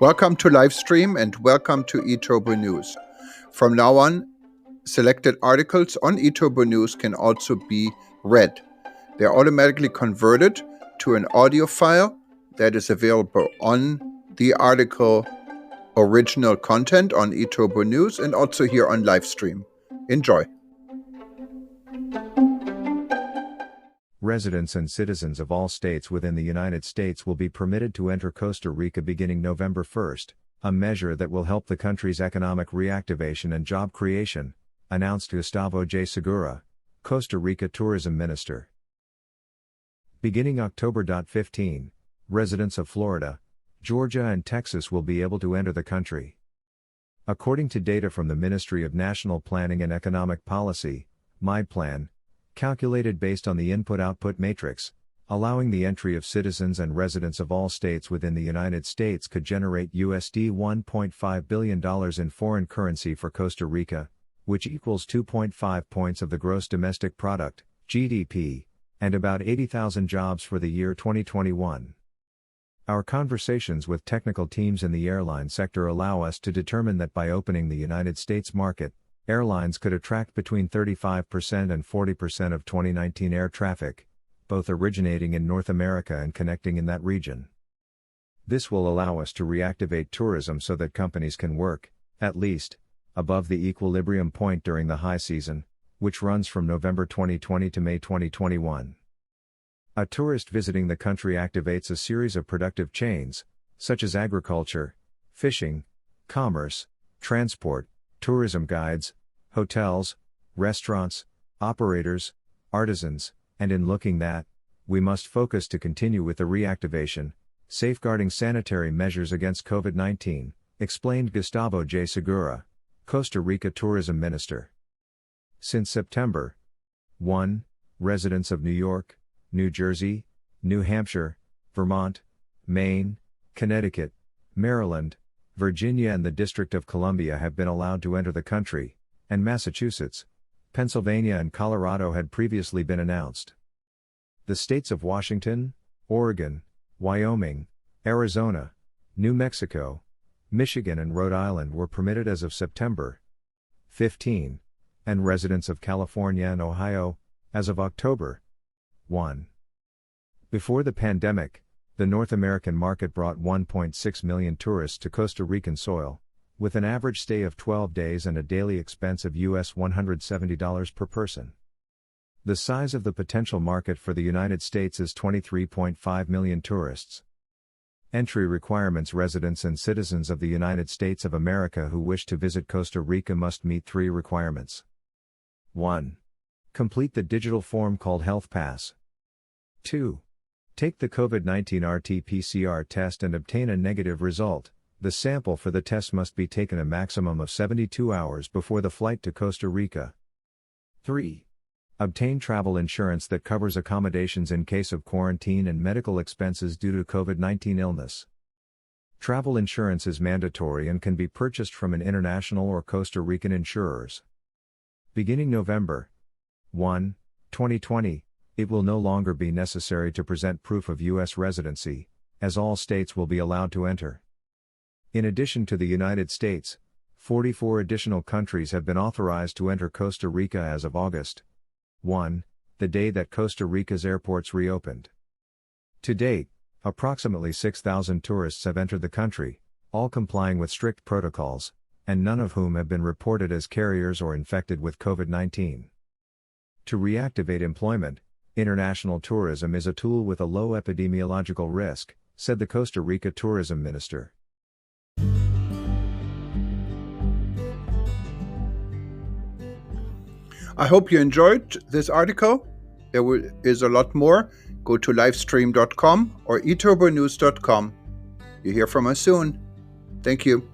Welcome to Livestream and welcome to eTurbo News. From now on, selected articles on eTurbo News can also be read. They are automatically converted to an audio file that is available on the article original content on eTurbo News and also here on Livestream. Enjoy. Residents and citizens of all states within the United States will be permitted to enter Costa Rica beginning November 1st, a measure that will help the country's economic reactivation and job creation, announced Gustavo J. Segura, Costa Rica Tourism Minister. Beginning October 15, residents of Florida, Georgia and Texas will be able to enter the country. According to data from the Ministry of National Planning and Economic Policy, MyPlan, calculated based on the input-output matrix, allowing the entry of citizens and residents of all states within the United States could generate USD $1.5 billion in foreign currency for Costa Rica, which equals 2.5 points of the gross domestic product, GDP, and about 80,000 jobs for the year 2021. Our conversations with technical teams in the airline sector allow us to determine that by opening the United States market, airlines could attract between 35% and 40% of 2019 air traffic, both originating in North America and connecting in that region. This will allow us to reactivate tourism so that companies can work, at least, above the equilibrium point during the high season, which runs from November 2020 to May 2021. A tourist visiting the country activates a series of productive chains, such as agriculture, fishing, commerce, transport, tourism guides, hotels, restaurants, operators, artisans, and in looking that, we must focus to continue with the reactivation, safeguarding sanitary measures against COVID-19, explained Gustavo J. Segura, Costa Rica Tourism Minister. Since September 1, residents of New York, New Jersey, New Hampshire, Vermont, Maine, Connecticut, Maryland, Virginia and the District of Columbia have been allowed to enter the country, and Massachusetts, Pennsylvania and Colorado had previously been announced. The states of Washington, Oregon, Wyoming, Arizona, New Mexico, Michigan and Rhode Island were permitted as of September 15, and residents of California and Ohio, as of October 1. Before the pandemic, the North American market brought 1.6 million tourists to Costa Rican soil, with an average stay of 12 days and a daily expense of US $170 per person. The size of the potential market for the United States is 23.5 million tourists. Entry requirements: residents and citizens of the United States of America who wish to visit Costa Rica must meet 3 requirements. 1. Complete the digital form called Health Pass. 2. Take the COVID-19 RT-PCR test and obtain a negative result. The sample for the test must be taken a maximum of 72 hours before the flight to Costa Rica. 3. Obtain travel insurance that covers accommodations in case of quarantine and medical expenses due to COVID-19 illness. Travel insurance is mandatory and can be purchased from an international or Costa Rican insurers. Beginning November 1, 2020, it will no longer be necessary to present proof of U.S. residency, as all states will be allowed to enter. In addition to the United States, 44 additional countries have been authorized to enter Costa Rica as of August 1, the day that Costa Rica's airports reopened. To date, approximately 6,000 tourists have entered the country, all complying with strict protocols, and none of whom have been reported as carriers or infected with COVID-19. To reactivate employment, international tourism is a tool with a low epidemiological risk, said the Costa Rica Tourism Minister. I hope you enjoyed this article. There is a lot more. Go to livestream.com or eturbonews.com. You hear from us soon. Thank you.